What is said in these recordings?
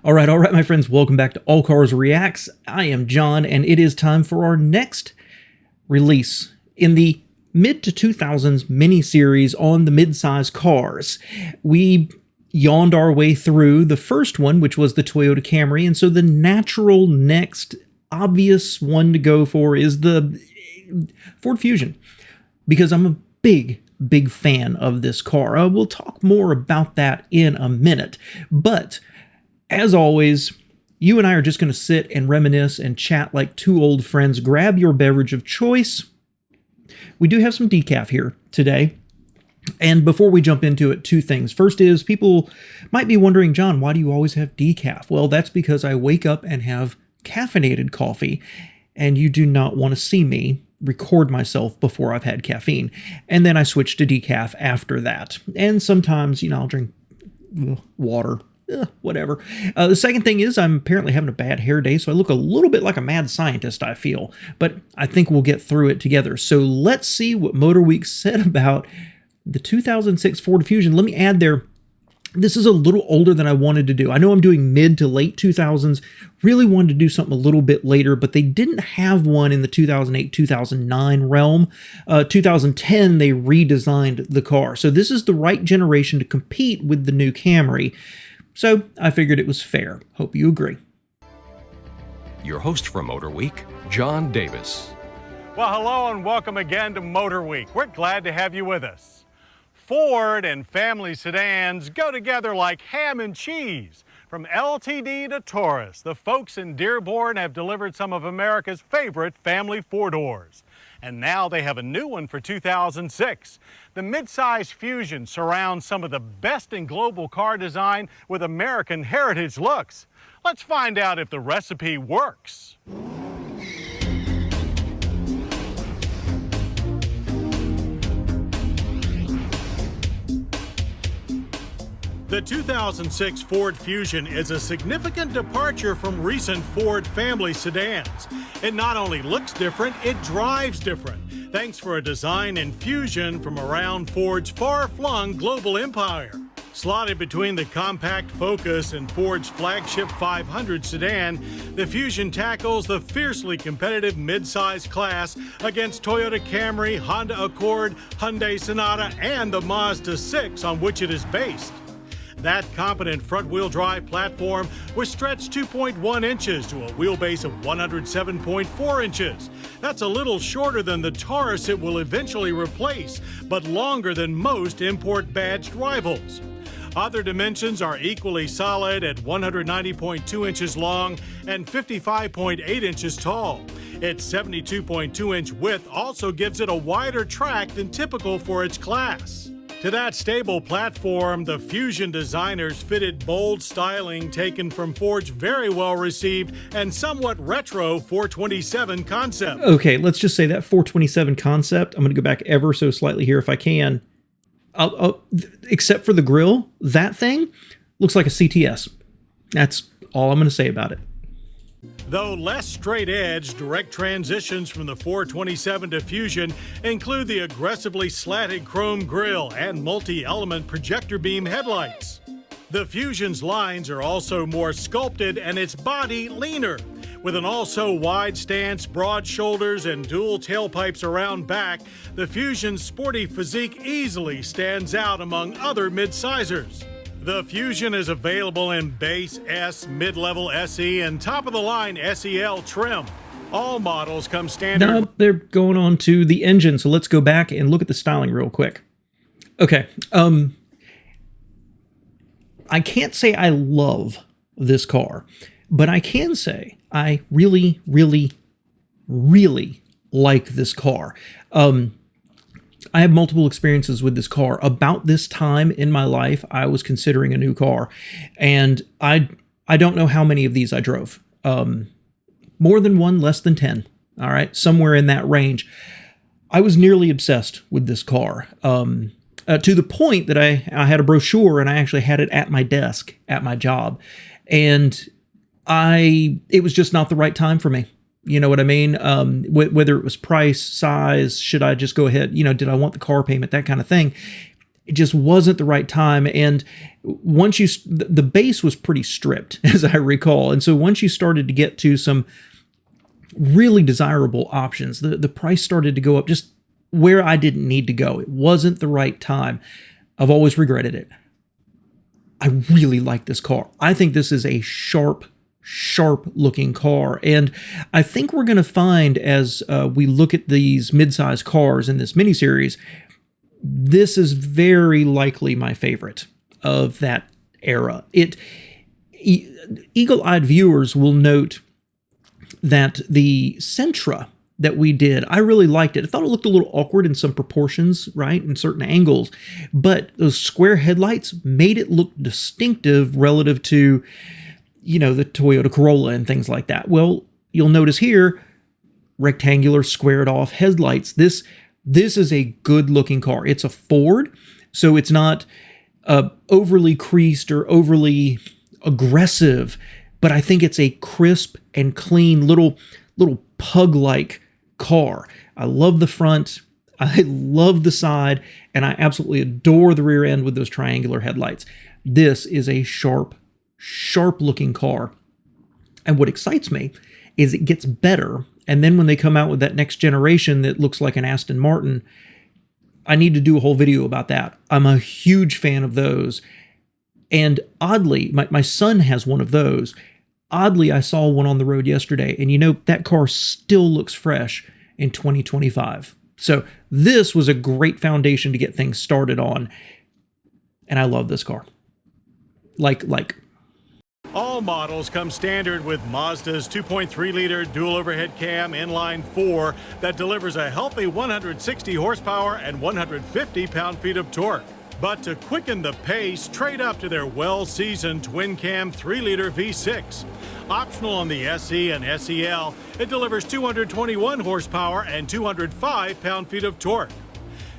All right, my friends, welcome back to All Cars Reacts. I am John, and it is time for our next release in the mid to 2000s mini-series on the mid-size cars. We yawned our way through the first one, which was the Toyota Camry, and so the natural next obvious one to go for is the Ford Fusion, because I'm a big fan of this car. We'll talk more about that in a minute, but as always, you and I are just going to sit and reminisce and chat like two old friends. Grab your beverage of choice. We do have some decaf here today. And before we jump into it, two things. First is, people might be wondering, John, why do you always have decaf? Well, that's because I wake up and have caffeinated coffee, and you do not want to see me record myself before I've had caffeine. And then I switch to decaf after that. And sometimes, I'll drink water. Whatever. The second thing is, I'm apparently having a bad hair day, so I look a little bit like a mad scientist, I feel. But I think we'll get through it together. So let's see what Motorweek said about the 2006 Ford Fusion. Let me add there, this is a little older than I wanted to do. I know I'm doing mid to late 2000s. Really wanted to do something a little bit later, but they didn't have one in the 2008-2009 realm. 2010, they redesigned the car. So this is the right generation to compete with the new Camry. So I figured it was fair. Hope you agree. Your host for Motorweek, John Davis. Well, hello and welcome again to Motorweek. We're glad to have you with us. Ford and family sedans go together like ham and cheese. From LTD to Taurus, the folks in Dearborn have delivered some of America's favorite family four-doors. And now they have a new one for 2006. The midsize Fusion surrounds some of the best in global car design with American heritage looks. Let's find out if the recipe works. The 2006 Ford Fusion is a significant departure from recent Ford family sedans. It not only looks different, it drives different, thanks for a design and fusion from around Ford's far-flung global empire. Slotted between the compact Focus and Ford's flagship 500 sedan, the Fusion tackles the fiercely competitive midsize class against Toyota Camry, Honda Accord, Hyundai Sonata, and the Mazda 6 on which it is based. That competent front-wheel drive platform was stretched 2.1 inches to a wheelbase of 107.4 inches. That's a little shorter than the Taurus it will eventually replace, but longer than most import-badged rivals. Other dimensions are equally solid at 190.2 inches long and 55.8 inches tall. Its 72.2-inch width also gives it a wider track than typical for its class. To that stable platform, the Fusion designers fitted bold styling taken from Ford's very well-received and somewhat retro 427 concept. Okay, let's just say that 427 concept, I'm going to go back ever so slightly here if I can. Except for the grille, that thing looks like a CTS. That's all I'm going to say about it. Though less straight-edge, direct transitions from the 427 to Fusion include the aggressively slanted chrome grille and multi-element projector beam headlights. The Fusion's lines are also more sculpted and its body leaner. With an also-wide stance, broad shoulders, and dual tailpipes around back, the Fusion's sporty physique easily stands out among other mid-sizers. The Fusion is available in base S, mid-level SE, and top-of-the-line SEL trim. All models come standard. Now they're going on to the engine, so let's go back and look at the styling real quick. Okay, I can't say I love this car, but I can say I really like this car. I have multiple experiences with this car. About this time in my life, I was considering a new car, and I don't know how many of these I drove. More than one, less than 10. All right, somewhere in that range. I was nearly obsessed with this car, to the point that I had a brochure and I actually had it at my desk at my job, and it was just not the right time for me. You know what I mean? Whether it was price, size, should I just go ahead, did I want the car payment, that kind of thing. it just wasn't the right time. And once the base was pretty stripped, as I recall. And so once you started to get to some really desirable options, the price started to go up just where I didn't need to go. It wasn't the right time. I've always regretted it. I really like this car. I think this is a sharp looking car. And I think we're going to find, as we look at these mid-size cars in this miniseries, this is very likely my favorite of that era. Eagle-eyed viewers will note that the Sentra that we did, I really liked it. I thought it looked a little awkward in some proportions, right, in certain angles, but those square headlights made it look distinctive relative to, you know, the Toyota Corolla and things like that. Well, you'll notice here, rectangular squared off headlights. This is a good looking car. It's a Ford, so it's not overly creased or overly aggressive, but I think it's a crisp and clean little pug-like car. I love the front, I love the side, and I absolutely adore the rear end with those triangular headlights. This is a sharp looking car. And what excites me is it gets better. And then when they come out with that next generation that looks like an Aston Martin, I need to do a whole video about that. I'm a huge fan of those. And oddly, my son has one of those. Oddly, I saw one on the road yesterday, and you know, that car still looks fresh in 2025. So this was a great foundation to get things started on. And I love this car. Like. All models come standard with Mazda's 2.3-liter dual overhead cam inline 4 that delivers a healthy 160 horsepower and 150 pound-feet of torque. But to quicken the pace, trade up to their well-seasoned twin-cam 3-liter V6. Optional on the SE and SEL, it delivers 221 horsepower and 205 pound-feet of torque.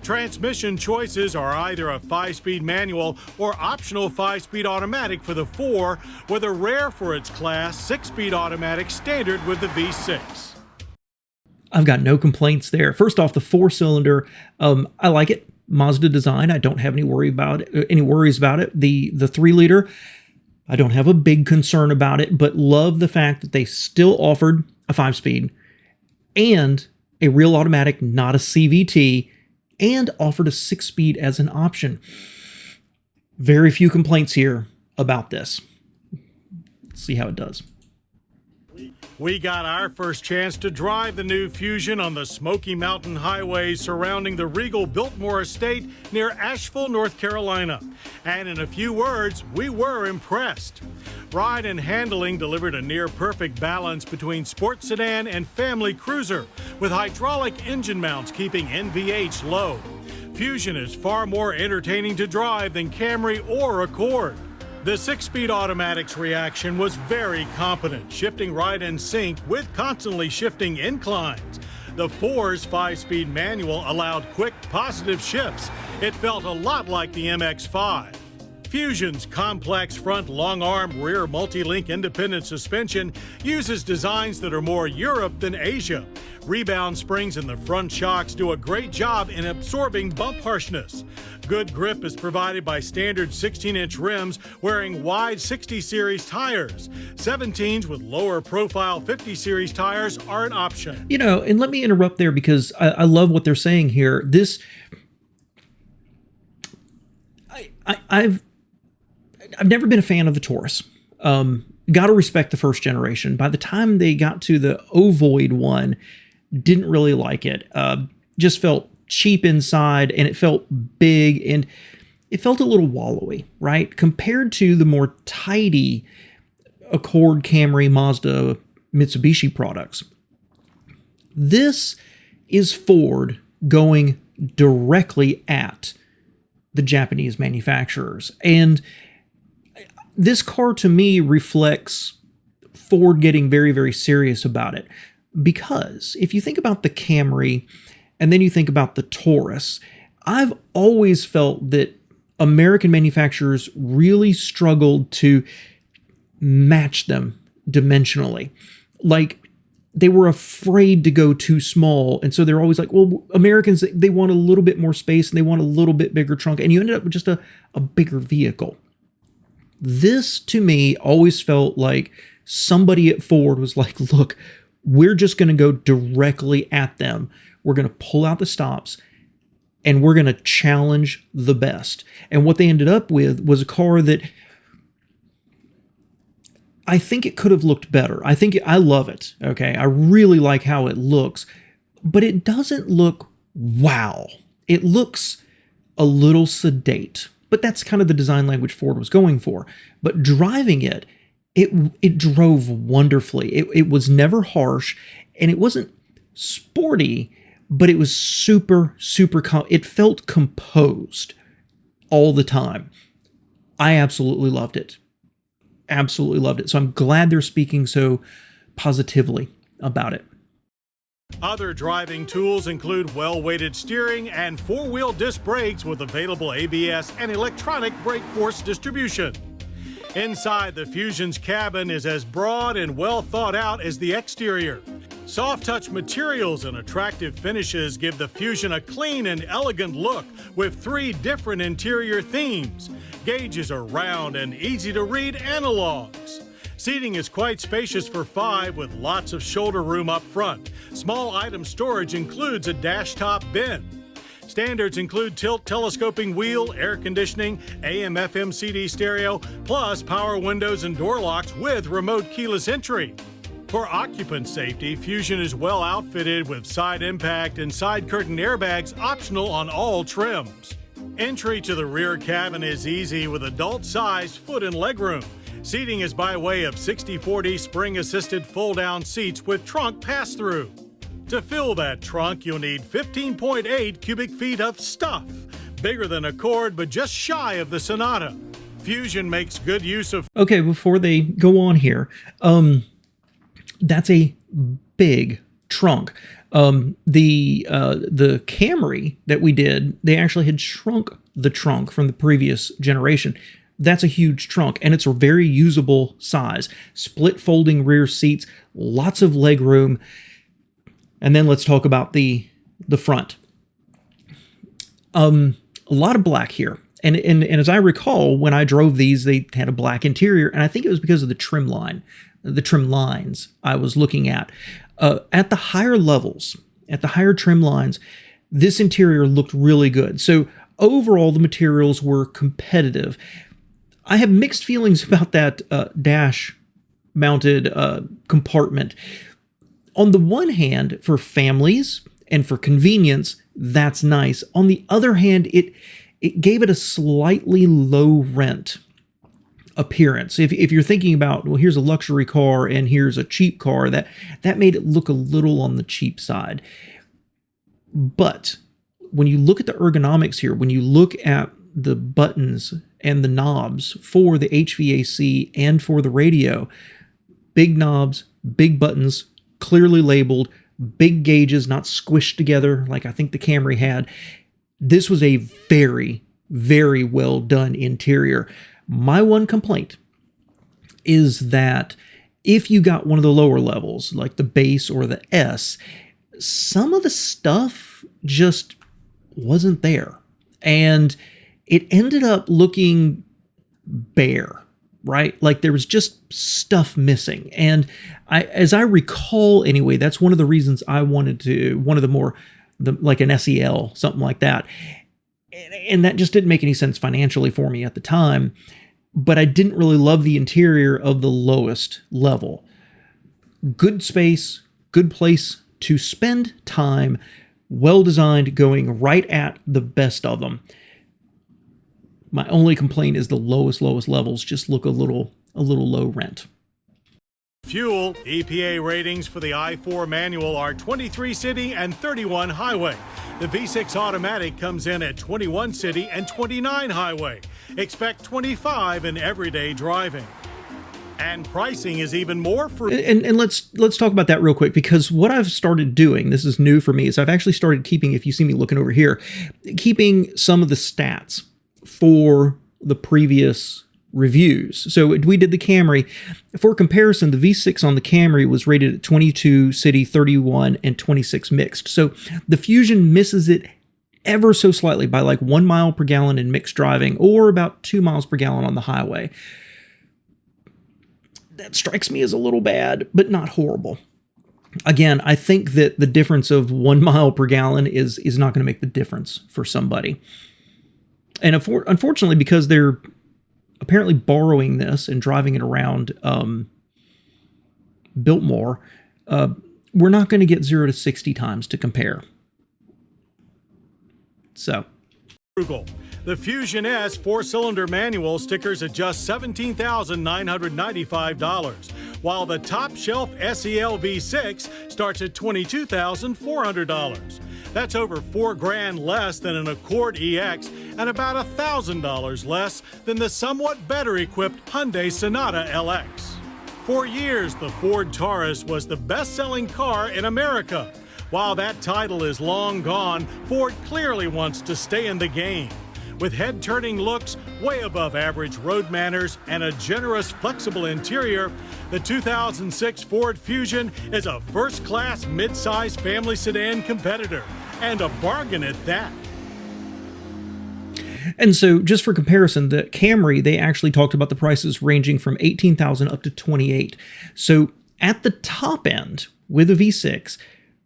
Transmission choices are either a 5-speed manual or optional 5-speed automatic for the 4, with a rare for its class 6-speed automatic standard with the V6. I've got no complaints there. First off, the 4-cylinder, I like it. Mazda design, I don't have any worries about it. The 3-liter, I don't have a big concern about it, but love the fact that they still offered a 5-speed and a real automatic, not a CVT, and offered a 6-speed as an option. Very few complaints here about this. Let's see how it does. We got our first chance to drive the new Fusion on the Smoky Mountain Highway surrounding the Regal Biltmore Estate near Asheville, North Carolina. And in a few words, we were impressed. Ride and handling delivered a near-perfect balance between sports sedan and family cruiser, with hydraulic engine mounts keeping NVH low. Fusion is far more entertaining to drive than Camry or Accord. The 6-speed automatic's reaction was very competent, shifting right in sync with constantly shifting inclines. The 4's 5-speed manual allowed quick, positive shifts. It felt a lot like the MX-5. Fusion's complex front long-arm rear multi-link independent suspension uses designs that are more Europe than Asia. Rebound springs in the front shocks do a great job in absorbing bump harshness. Good grip is provided by standard 16-inch rims wearing wide 60 series tires. 17s with lower profile 50 series tires are an option. You know, and let me interrupt there because I love what they're saying here. I've never been a fan of the Taurus. Got to respect the first generation. By the time they got to the ovoid one, didn't really like it. Just felt cheap inside, and it felt big, and it felt a little wallowy, right? Compared to the more tidy Accord, Camry, Mazda, Mitsubishi products. This is Ford going directly at the Japanese manufacturers. And this car to me reflects Ford getting very, very serious about it. Because if you think about the Camry and then you think about the Taurus, I've always felt that American manufacturers really struggled to match them dimensionally. Like, they were afraid to go too small. And so they're always like, well, Americans, they want a little bit more space and they want a little bit bigger trunk. And you ended up with just a bigger vehicle. This, to me, always felt like somebody at Ford was like, look, we're just going to go directly at them. We're going to pull out the stops and we're going to challenge the best. And what they ended up with was a car that I think it could have looked better. I love it. Okay. I really like how it looks, but it doesn't look wow. It looks a little sedate, but that's kind of the design language Ford was going for. But driving it drove wonderfully. It was never harsh, and it wasn't sporty, but it was super, it felt composed all the time. I absolutely loved it. Absolutely loved it. So I'm glad they're speaking so positively about it. Other driving tools include well-weighted steering and four-wheel disc brakes with available ABS and electronic brake force distribution. Inside, the Fusion's cabin is as broad and well thought out as the exterior. Soft-touch materials and attractive finishes give the Fusion a clean and elegant look with 3 different interior themes. Gauges are round and easy to read analogs. Seating is quite spacious for 5 with lots of shoulder room up front. Small item storage includes a dash top bin. Standards include tilt telescoping wheel, air conditioning, AM/FM CD stereo, plus power windows and door locks with remote keyless entry. For occupant safety, Fusion is well outfitted with side impact and side curtain airbags optional on all trims. Entry to the rear cabin is easy with adult-sized foot and legroom. Seating is by way of 60/40 spring-assisted fold-down seats with trunk pass-through. To fill that trunk, you'll need 15.8 cubic feet of stuff, bigger than Accord but just shy of the Sonata. Fusion makes good use of... Okay, before they go on here, that's a big trunk. The Camry that we did, they actually had shrunk the trunk from the previous generation. That's a huge trunk, and it's a very usable size. Split folding rear seats, lots of leg room. And then let's talk about the front. A lot of black here. And as I recall, when I drove these, they had a black interior, and I think it was because of the trim lines I was looking at. At the higher levels, at the higher trim lines, this interior looked really good. So overall, the materials were competitive. I have mixed feelings about that dash-mounted compartment. On the one hand, for families and for convenience, that's nice. On the other hand, it gave it a slightly low rent appearance. If you're thinking about, well, here's a luxury car and here's a cheap car, that made it look a little on the cheap side. But when you look at the ergonomics here, when you look at the buttons and the knobs for the HVAC and for the radio, big knobs, big buttons, clearly labeled, big gauges, not squished together like I think the Camry had. This was a very, very well done interior. My one complaint is that if you got one of the lower levels, like the base or the S, some of the stuff just wasn't there. And it ended up looking bare, right? Like there was just stuff missing. And as I recall anyway, that's one of the reasons I wanted to, like an SEL, something like that. And that just didn't make any sense financially for me at the time. But I didn't really love the interior of the lowest level. Good space, good place to spend time, well designed, going right at the best of them. My only complaint is the lowest levels just look a little low rent. Fuel, EPA ratings for the i4 manual are 23 city and 31 highway. The V6 automatic comes in at 21 city and 29 highway. Expect 25 in everyday driving. And pricing is even more for... And let's talk about that real quick, because what I've started doing, this is new for me, is I've actually started keeping, if you see me looking over here, keeping some of the stats for the previous reviews. So we did the Camry. For comparison, the V6 on the Camry was rated at 22 city, 31, and 26 mixed. So the Fusion misses it ever so slightly by like 1 mile per gallon in mixed driving, or about 2 miles per gallon on the highway. That strikes me as a little bad, but not horrible. Again, I think that the difference of 1 mile per gallon is not going to make the difference for somebody. And unfortunately, because they're apparently borrowing this and driving it around Biltmore, we're not going to get 0 to 60 times to compare. So, the Fusion S 4-cylinder manual stickers at just $17,995, while the top-shelf SEL V6 starts at $22,400. That's over $4,000 less than an Accord EX and about $1,000 less than the somewhat better-equipped Hyundai Sonata LX. For years, the Ford Taurus was the best-selling car in America. While that title is long gone, Ford clearly wants to stay in the game. With head-turning looks, way above average road manners, and a generous, flexible interior, the 2006 Ford Fusion is a first-class mid-size family sedan competitor, and a bargain at that. And so, just for comparison, the Camry, they actually talked about the prices ranging from $18,000 up to $28,000. So, at the top end, with a V6,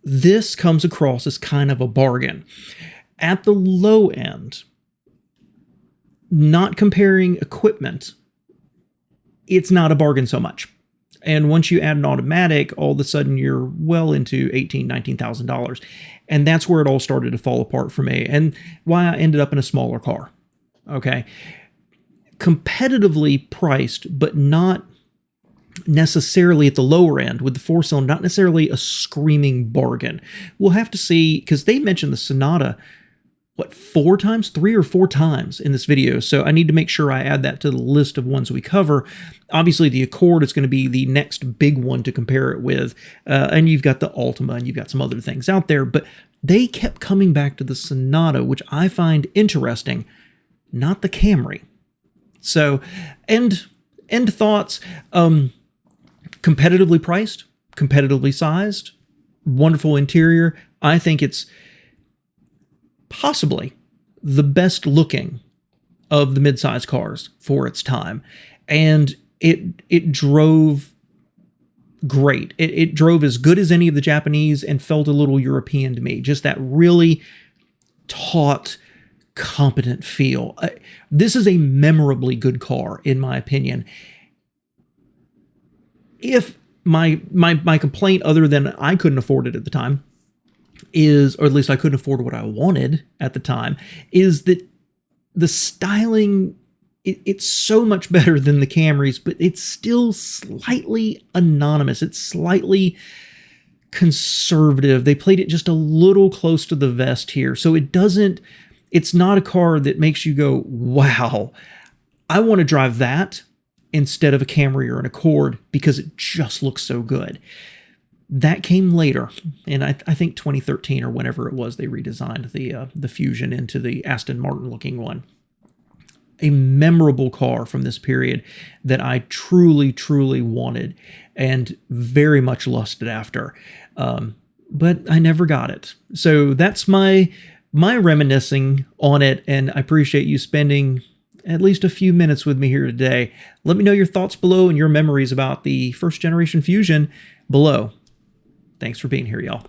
this comes across as kind of a bargain. At the low end, not comparing equipment, it's not a bargain so much. And once you add an automatic, all of a sudden you're well into $18,000, $19,000. And that's where it all started to fall apart for me, and why I ended up in a smaller car. Okay. Competitively priced, but not necessarily at the lower end with the 4-cylinder, not necessarily a screaming bargain. We'll have to see, because they mentioned the Sonata, 3 or 4 times in this video. So I need to make sure I add that to the list of ones we cover. Obviously, the Accord is going to be the next big one to compare it with. And you've got the Altima, and you've got some other things out there. But they kept coming back to the Sonata, which I find interesting, not the Camry. So, end thoughts. Competitively priced, competitively sized, wonderful interior. I think it's possibly the best looking of the midsize cars for its time. And it drove great. It drove as good as any of the Japanese and felt a little European to me. Just that really taut, competent feel. This is a memorably good car, in my opinion. If my complaint, other than I couldn't afford it at the time, is, or at least I couldn't afford what I wanted at the time, is that the styling, it's so much better than the Camrys, but it's still slightly anonymous. It's slightly conservative. They played it just a little close to the vest here. So it's not a car that makes you go, wow, I want to drive that instead of a Camry or an Accord, because it just looks so good. That came later, and I think 2013 or whenever it was, they redesigned the Fusion into the Aston Martin looking one. A memorable car from this period that I truly, truly wanted and very much lusted after, but I never got it. So that's my reminiscing on it, and I appreciate you spending at least a few minutes with me here today. Let me know your thoughts below and your memories about the first generation Fusion below. Thanks for being here, y'all.